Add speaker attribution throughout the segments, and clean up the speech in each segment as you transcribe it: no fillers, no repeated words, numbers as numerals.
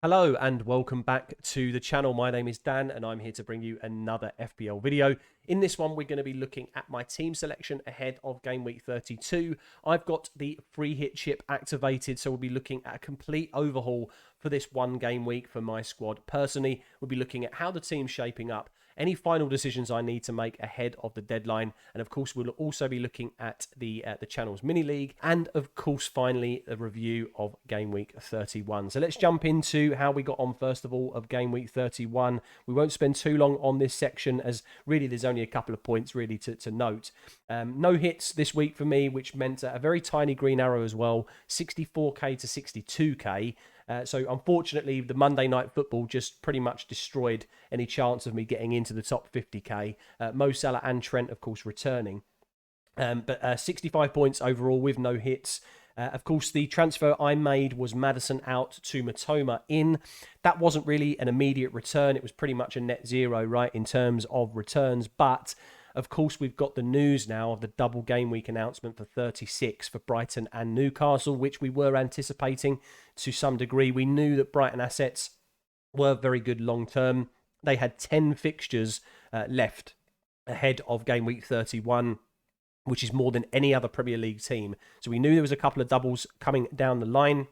Speaker 1: Hello and welcome back to the channel. My name is Dan and I'm here to bring you another FPL video. In this one, we're going to be looking at my team selection ahead of Game Week 32. I've got the free hit chip activated, so we'll be looking at a complete overhaul for this one game week for my squad. Personally, we'll be looking at how the team's shaping up, any final decisions I need to make ahead of the deadline, and of course we'll also be looking at the channel's mini league, and of course finally a review of Game Week 31. So let's jump into how we got on first of all of Game Week 31. We won't spend too long on this section as really there's only a couple of points really to note. No hits this week for me, which meant a very tiny green arrow as well, 64k to 62k. So unfortunately, the Monday Night Football just pretty much destroyed any chance of me getting into the top 50k. Mo Salah and Trent, of course, returning. But 65 points overall with no hits. Of course, the transfer I made was Maddison out to Matoma in. That wasn't really an immediate return. It was pretty much a net zero, right, in terms of returns. But of course, we've got the news now of the double game week announcement for 36 for Brighton and Newcastle, which we were anticipating to some degree. We knew that Brighton assets were very good long term. They had 10 fixtures left ahead of game week 31, which is more than any other Premier League team. So we knew there was a couple of doubles coming down the line.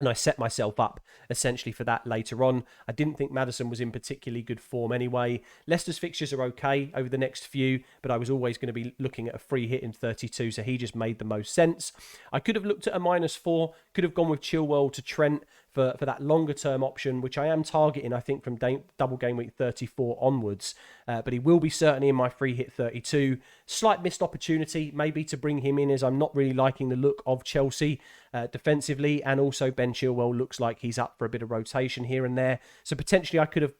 Speaker 1: And I set myself up essentially for that later on. I didn't think Maddison was in particularly good form anyway. Leicester's fixtures are okay over the next few, but I was always going to be looking at a free hit in 32, so he just made the most sense. I could have looked at a -4, could have gone with Chilwell to Trent for that longer term option, which I am targeting, I think, from double game week 34 onwards. But he will be certainly in my free hit 32. Slight missed opportunity, maybe to bring him in, as I'm not really liking the look of Chelsea defensively, and also Ben Chilwell looks like he's up for a bit of rotation here and there. So potentially I could have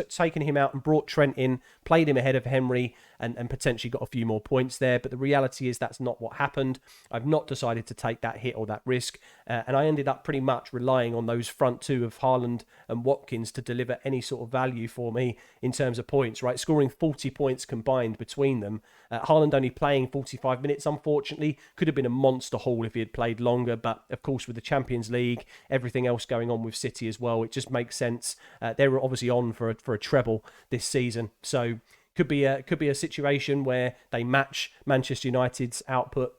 Speaker 1: taken him out and brought Trent in, played him ahead of Henry, and potentially got a few more points there. But the reality is that's not what happened. I've not decided to take that hit or that risk, and I ended up pretty much relying on those front two of Haaland and Watkins to deliver any sort of value for me in terms of points, right? Scoring 40 points combined between them. Haaland only playing 45 minutes, unfortunately. Could have been a monster haul if he had played longer, but of course with the Champions League, everything else going on with City as well, it just makes sense. They were obviously on for a treble this season, so could be a situation where they match Manchester United's output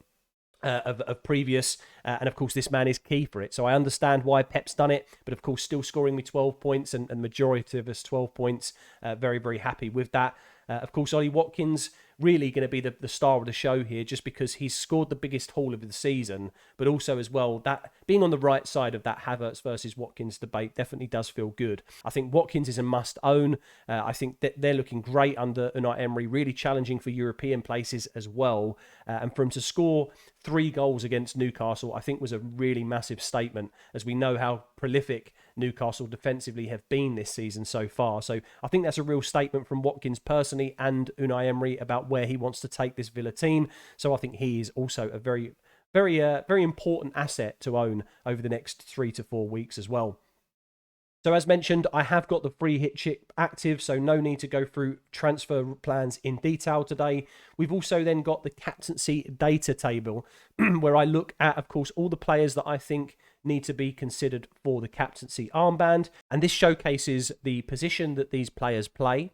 Speaker 1: of previous, and of course this man is key for it. So I understand why Pep's done it, but of course still scoring me 12 points and the majority of us 12 points. Very, very happy with that. Of course, Ollie Watkins really going to be the star of the show here, just because he's scored the biggest haul of the season, but also as well that being on the right side of that Havertz versus Watkins debate definitely does feel good. I think Watkins is a must own. I think that they're looking great under Unai Emery, really challenging for European places as well. And for him to score 3 goals against Newcastle, I think was a really massive statement, as we know how prolific Newcastle defensively have been this season so far. So I think that's a real statement from Watkins personally and Unai Emery about where he wants to take this Villa team. So I think he is also a very important asset to own over the next 3 to 4 weeks as well. So as mentioned, I have got the free hit chip active, so no need to go through transfer plans in detail today. We've also then got the captaincy data table where I look at, of course, all the players that I think need to be considered for the captaincy armband. And this showcases the position that these players play.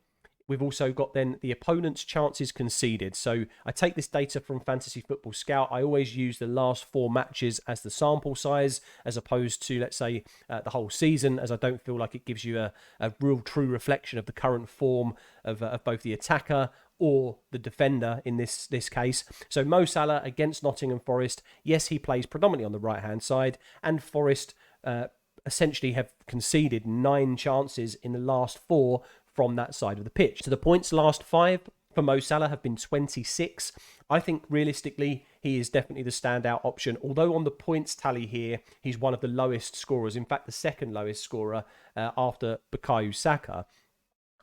Speaker 1: We've also got then the opponent's chances conceded. So I take this data from Fantasy Football Scout. I always use the last 4 matches as the sample size, as opposed to, let's say, the whole season, as I don't feel like it gives you a real true reflection of the current form of both the attacker or the defender in this case. So Mo Salah against Nottingham Forest. Yes, he plays predominantly on the right-hand side, and Forest essentially have conceded 9 chances in the last 4 from that side of the pitch. So the points last 5 for Mo Salah have been 26. I think realistically, he is definitely the standout option. Although on the points tally here, he's one of the lowest scorers. In fact, the second lowest scorer after Bukayo Saka.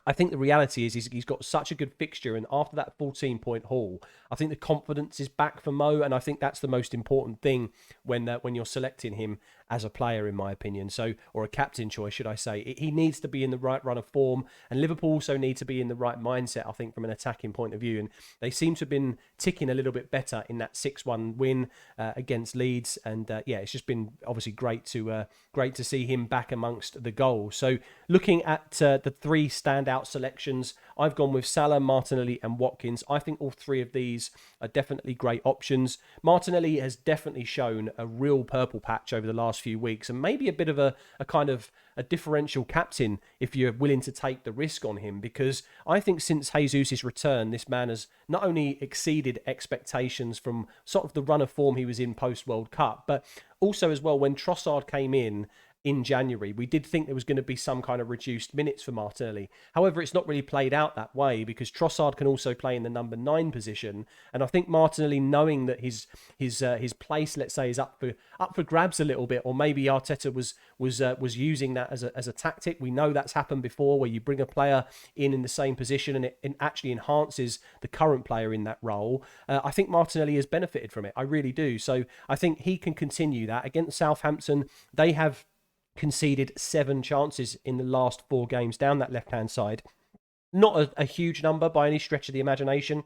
Speaker 1: I think the reality is he's got such a good fixture, and after that 14-point haul, I think the confidence is back for Mo, and I think that's the most important thing when you're selecting him as a player, in my opinion. So, or a captain choice, should I say. He needs to be in the right run of form, and Liverpool also need to be in the right mindset, I think, from an attacking point of view. And they seem to have been ticking a little bit better in that 6-1 win against Leeds. And yeah, it's just been obviously great to see him back amongst the goals. So looking at the three standout selections, I've gone with Salah, Martinelli and Watkins. I think all three of these are definitely great options. Martinelli has definitely shown a real purple patch over the last few weeks, and maybe a bit of a kind of a differential captain if you're willing to take the risk on him, because I think since Jesus' return, this man has not only exceeded expectations from sort of the run of form he was in post-World Cup, but also as well when Trossard came in January, we did think there was going to be some kind of reduced minutes for Martinelli. However, it's not really played out that way, because Trossard can also play in the number 9 position, and I think Martinelli, knowing that his place, let's say, is up for grabs a little bit, or maybe Arteta was using that as a tactic. We know that's happened before, where you bring a player in the same position and it actually enhances the current player in that role. I think Martinelli has benefited from it. I really do. So I think he can continue that. Against Southampton, they have conceded 7 chances in the last 4 games down that left-hand side. Not a huge number by any stretch of the imagination,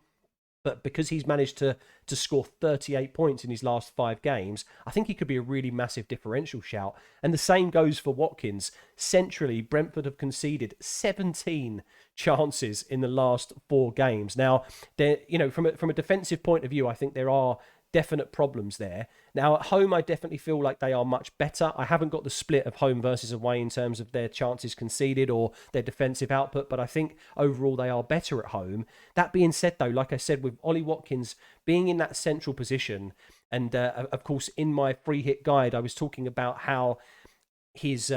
Speaker 1: but because he's managed to score 38 points in his last 5 games, I think he could be a really massive differential shout. And the same goes for Watkins. Centrally, Brentford have conceded 17 chances in the last 4 games. Now, from a defensive point of view, I think there are definite problems there. Now, at home, I definitely feel like they are much better. I haven't got the split of home versus away in terms of their chances conceded or their defensive output, but I think overall they are better at home. That being said, though, like I said, with Ollie Watkins being in that central position, and of course, in my free hit guide, I was talking about how he's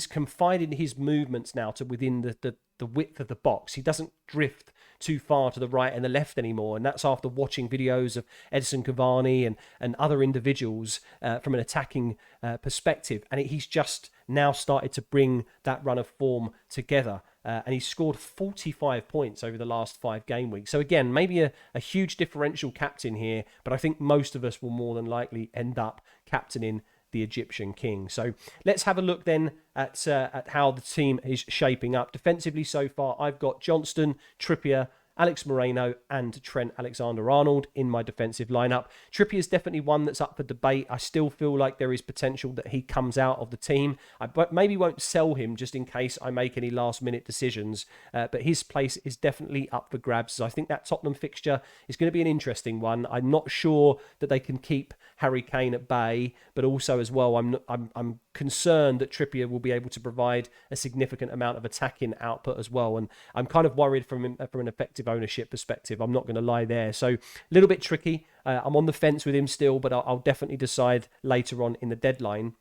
Speaker 1: confined his movements now to within the width of the box. He doesn't drift too far to the right and the left anymore, and that's after watching videos of Edison Cavani and other individuals from an attacking perspective, and he's just now started to bring that run of form together, and he's scored 45 points over the last 5 game weeks. So again, maybe a huge differential captain here, but I think most of us will more than likely end up captaining the Egyptian king. So let's have a look then at how the team is shaping up. Defensively so far, I've got Johnston, Trippier, Alex Moreno and Trent Alexander-Arnold in my defensive lineup. Trippier is definitely one that's up for debate. I still feel like there is potential that he comes out of the team. I maybe won't sell him just in case I make any last-minute decisions, but his place is definitely up for grabs. So I think that Tottenham fixture is going to be an interesting one. I'm not sure that they can keep Harry Kane at bay, but also as well, I'm concerned that Trippier will be able to provide a significant amount of attacking output as well, and I'm kind of worried from an effective ownership perspective. I'm not going to lie there. So a little bit tricky. I'm on the fence with him still, but I'll definitely decide later on in the deadline.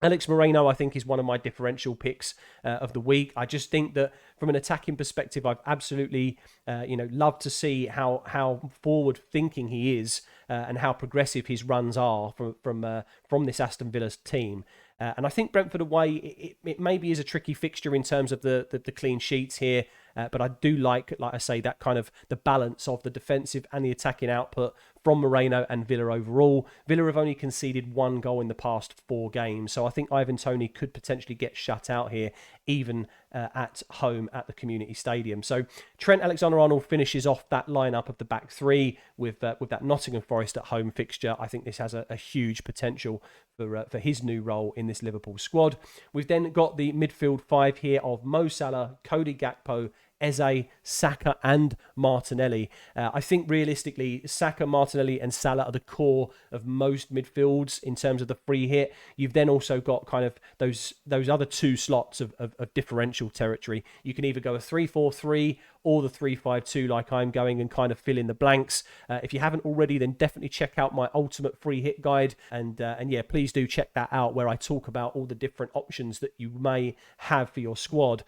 Speaker 1: Alex Moreno, I think, is one of my differential picks of the week. I just think that from an attacking perspective, I've absolutely, loved to see how forward-thinking he is and how progressive his runs are from this Aston Villa team. And I think Brentford away, it maybe is a tricky fixture in terms of the clean sheets here. But I do like I say, that kind of the balance of the defensive and the attacking output from Moreno and Villa overall. Villa have only conceded 1 goal in the past 4 games. So I think Ivan Toney could potentially get shut out here, even at home at the Community Stadium. So Trent Alexander-Arnold finishes off that lineup of the back 3 with that Nottingham Forest at home fixture. I think this has a huge potential for his new role in this Liverpool squad. We've then got the midfield 5 here of Mo Salah, Cody Gakpo, Eze, Saka and Martinelli. I think realistically, Saka, Martinelli and Salah are the core of most midfields in terms of the free hit. You've then also got kind of those other 2 slots of differential territory. You can either go a 3-4-3 or the 3-5-2 like I'm going, and kind of fill in the blanks. If you haven't already, then definitely check out my ultimate free hit guide, and yeah, please do check that out, where I talk about all the different options that you may have for your squad.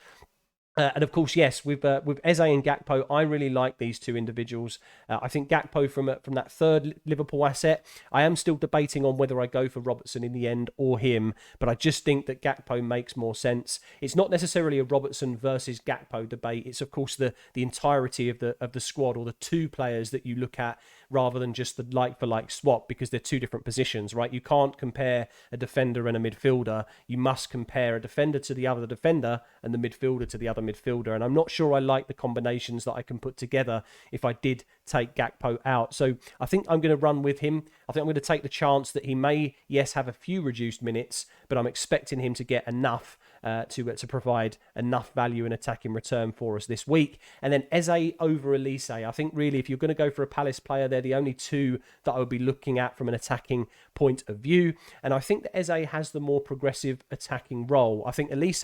Speaker 1: And of course, yes, with Eze and Gakpo, I really like these 2 individuals. I think Gakpo from that third Liverpool asset, I am still debating on whether I go for Robertson in the end or him, but I just think that Gakpo makes more sense. It's not necessarily a Robertson versus Gakpo debate. It's of course the entirety of the squad, or the 2 players that you look at rather than just the like-for-like swap, because they're two different positions, right? You can't compare a defender and a midfielder. You must compare a defender to the other defender and the midfielder to the other midfielder. And I'm not sure I like the combinations that I can put together if I did take Gakpo out. So I think I'm going to run with him. I think I'm going to take the chance that he may, yes, have a few reduced minutes, but I'm expecting him to get enough to provide enough value and attack in return for us this week. And then Eze over Elise. I think really if you're going to go for a Palace player, they're the only two that I would be looking at from an attacking point of view. And I think that Eze has the more progressive attacking role. I think Elise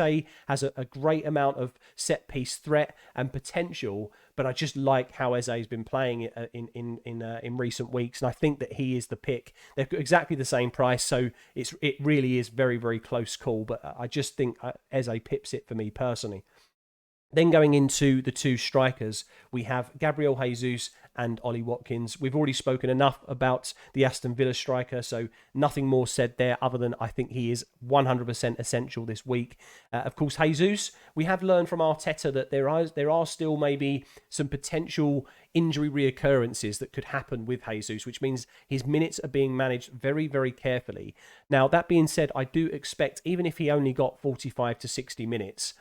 Speaker 1: has a great amount of set piece threat and potential, but I just like how Eze has been playing in recent weeks, and I think that he is the pick. They've got exactly the same price, so it really is very, very close call. But I just think Eze pips it for me personally. Then going into the two strikers, we have Gabriel Jesus and Ollie Watkins. We've already spoken enough about the Aston Villa striker, so nothing more said there other than I think he is 100% essential this week. Of course, Jesus, we have learned from Arteta that there are still maybe some potential injury reoccurrences that could happen with Jesus, which means his minutes are being managed very, very carefully. Now, that being said, I do expect, even if he only got 45 to 60 minutes,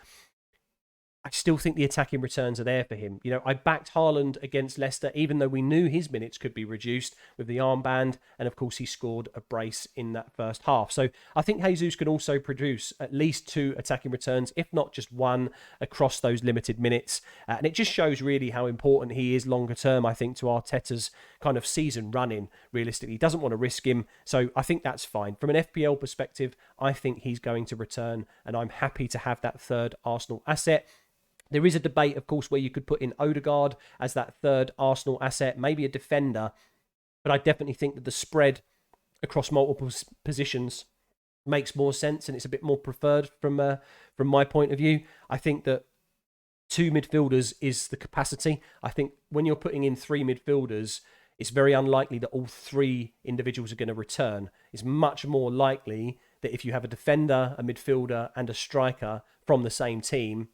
Speaker 1: I still think the attacking returns are there for him. You know, I backed Haaland against Leicester, even though we knew his minutes could be reduced with the armband. And of course, he scored a brace in that first half. So I think Jesus can also produce at least 2 attacking returns, if not just 1, across those limited minutes. And it just shows really how important he is longer term, I think, to Arteta's kind of season running, realistically. He doesn't want to risk him. So I think that's fine. From an FPL perspective, I think he's going to return. And I'm happy to have that third Arsenal asset. There is a debate, of course, where you could put in Odegaard as that third Arsenal asset, maybe a defender. But I definitely think that the spread across multiple positions makes more sense and it's a bit more preferred from my point of view. I think that 2 midfielders is the capacity. I think when you're putting in 3 midfielders, it's very unlikely that all 3 individuals are going to return. It's much more likely that if you have a defender, a midfielder, and a striker from the same team,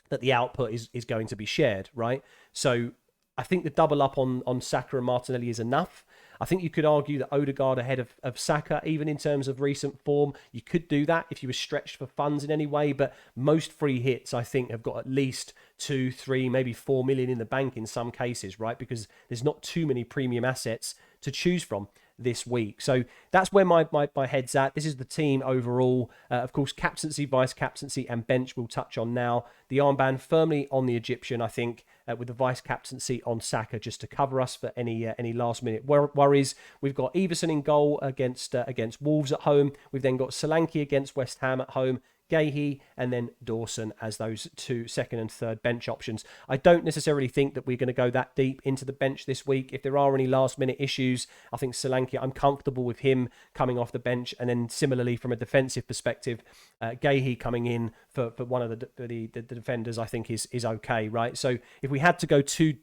Speaker 1: that the output is going to be shared, right? So I think the double up on Saka and Martinelli is enough. I think you could argue that Odegaard ahead of Saka, even in terms of recent form. You could do that if you were stretched for funds in any way, but most free hits, I think, have got at least 2, 3, maybe 4 million in the bank in some cases, right? Because there's not too many premium assets to choose from this week. So that's where my head's at. This is the team overall. Of course, captaincy, vice captaincy, and bench we'll touch on now. The armband firmly on the Egyptian, I think, with the vice captaincy on Saka just to cover us for any last minute worries. We've got Everson in goal against Wolves at home. We've then got Solanke against West Ham at home, Gahey, and then Dawson as those 2 second and third bench options. I don't necessarily think that we're going to go that deep into the bench this week. If there are any last minute issues, I think Solanke, I'm comfortable with him coming off the bench. And then similarly from a defensive perspective, Gahey coming in for one of the defenders, I think is okay, right? So if we had to go 2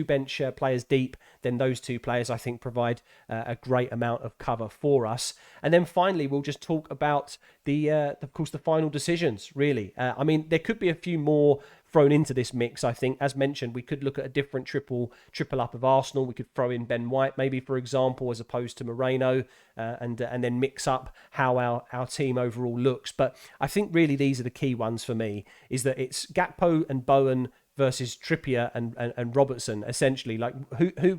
Speaker 1: bench players deep, then those 2 players I think provide a great amount of cover for us. And then finally, we'll just talk about of course, the final decisions, really. I mean, there could be a few more thrown into this mix, I think. As mentioned, we could look at a different triple up of Arsenal. We could throw in Ben White, maybe, for example, as opposed to Moreno, and then mix up how our team overall looks. But I think really these are the key ones for me, is that it's Gakpo and Bowen versus Trippier and Robertson, essentially. Like,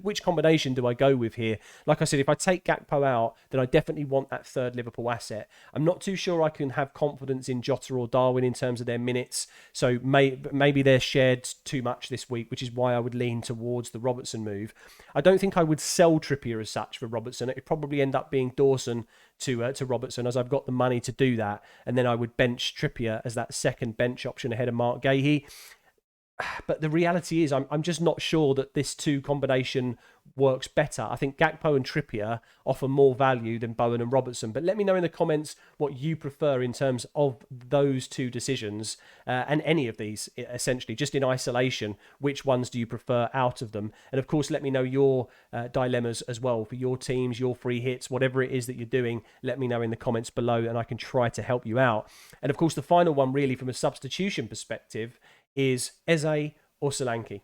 Speaker 1: which combination do I go with here? Like I said, if I take Gakpo out, then I definitely want that third Liverpool asset. I'm not too sure I can have confidence in Jota or Darwin in terms of their minutes, so maybe they're shared too much this week, which is why I would lean towards the Robertson move. I don't think I would sell Trippier as such for Robertson. It'd probably end up being Dawson to Robertson, as I've got the money to do that, and then I would bench Trippier as that second bench option ahead of Mark Gahey. But the reality is, I'm just not sure that this 2 combination works better. I think Gakpo and Trippier offer more value than Bowen and Robertson. But let me know in the comments what you prefer in terms of those 2 decisions, and any of these, essentially, just in isolation. Which ones do you prefer out of them? And of course, let me know your dilemmas as well for your teams, your free hits, whatever it is that you're doing. Let me know in the comments below and I can try to help you out. And of course, the final one, really, from a substitution perspective, is Eze or Solanke.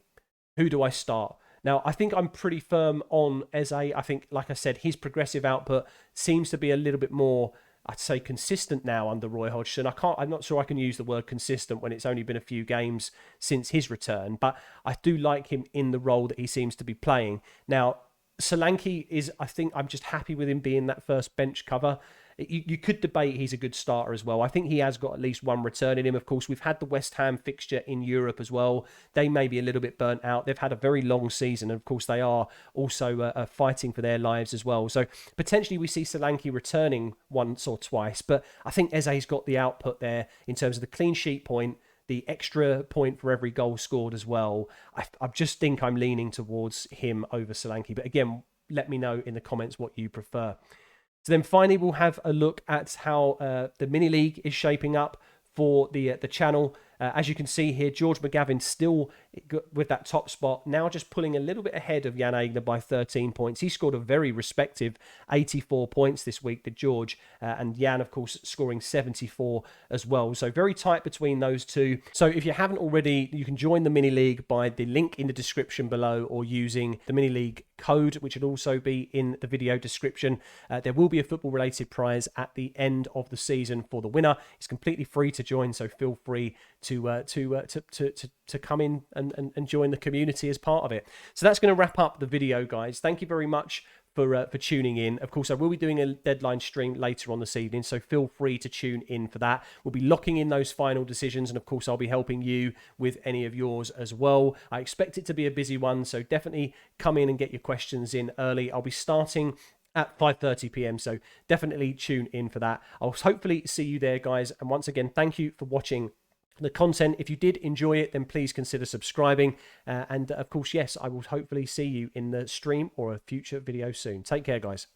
Speaker 1: Who do I start? Now, I think I'm pretty firm on Eze. I think, like I said, his progressive output seems to be a little bit more, I'd say, consistent now under Roy Hodgson. I'm not sure I can use the word consistent when it's only been a few games since his return, but I do like him in the role that he seems to be playing. Now, Solanke is, I think I'm just happy with him being that first bench cover. You could debate he's a good starter as well. I think he has got at least one return in him. Of course, we've had the West Ham fixture in Europe as well. They may be a little bit burnt out. They've had a very long season. And of course, they are also fighting for their lives as well. So potentially we see Solanke returning once or twice. But I think Eze's got the output there in terms of the clean sheet point, the extra point for every goal scored as well. I just think I'm leaning towards him over Solanke. But again, let me know in the comments what you prefer. So then finally, we'll have a look at how the mini league is shaping up for the channel. As you can see here, George McGavin still with that top spot, now just pulling a little bit ahead of Jan Aigner by 13 points. He scored a very respective 84 points this week, did George, and Jan, of course, scoring 74 as well. So very tight between those two. So if you haven't already, you can join the mini league by the link in the description below or using the mini league code, which would also be in the video description. There will be a football related prize at the end of the season for the winner. It's completely free to join, so feel free to come in and join the community as part of it. So that's going to wrap up the video, guys. Thank you very much for tuning in. Of course, I will be doing a deadline stream later on this evening, so feel free to tune in for that. We'll be locking in those final decisions, and of course, I'll be helping you with any of yours as well. I expect it to be a busy one, so definitely come in and get your questions in early. I'll be starting at 5:30 p.m. So definitely tune in for that. I'll hopefully see you there, guys. And once again, thank you for watching the content. If you did enjoy it, then please consider subscribing. And of course, yes, I will hopefully see you in the stream or a future video soon. Take care, guys.